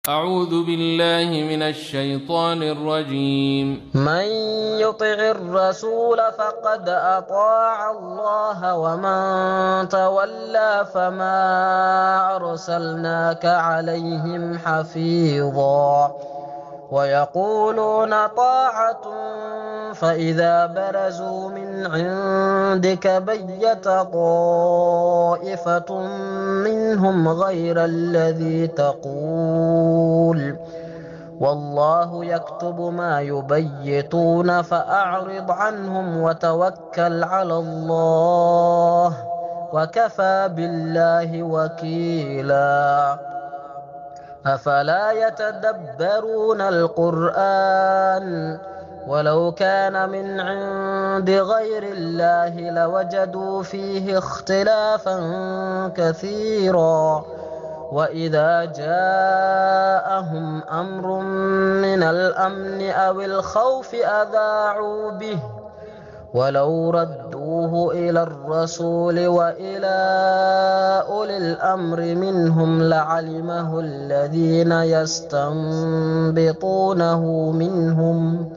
أعوذ بالله من الشيطان الرجيم. من يطع الرسول فقد أطاع الله ومن تولى فما أرسلناك عليهم حفيظا ويقولون طاعة فإذا برزوا من عندك بيت طائفة منهم غير الذي تقول والله يكتب ما يبيتون فأعرض عنهم وتوكل على الله وكفى بالله وكيلا. أفلا يتدبرون القرآن ولو كان من عند غير الله لوجدوا فيه اختلافا كثيرا وإذا جاءهم أمر من الأمن أو الخوف أذاعوا به ولو ردوه إلى الرسول وإلى أولي الأمر منهم لعلمه الذين يستنبطونه منهم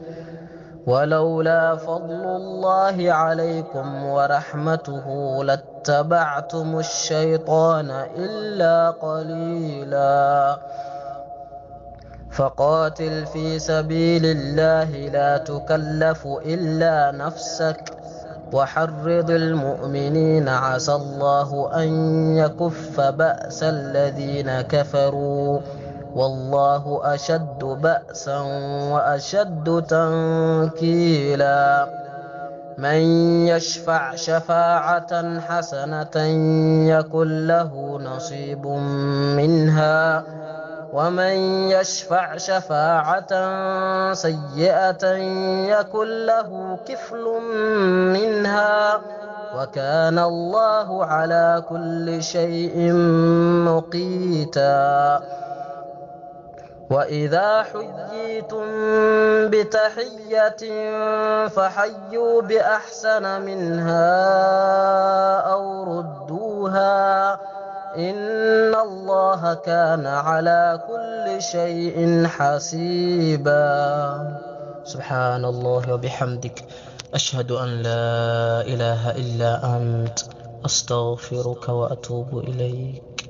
ولولا فضل الله عليكم ورحمته لاتبعتم الشيطان إلا قليلا. فقاتل في سبيل الله لا تكلف إلا نفسك وحرض المؤمنين عسى الله أن يكف بأس الذين كفروا والله أشد بأسا وأشد تنكيلا. من يشفع شفاعة حسنة يكن له نصيب منها ومن يشفع شفاعة سيئة يكن له كفل منها وكان الله على كل شيء مقيتا. وإذا حييتم بتحية فحيوا بأحسن منها أو ردوها إن الله كان على كل شيء حسيبا. سبحان الله وبحمدك أشهد أن لا إله إلا أنت أستغفرك وأتوب إليك.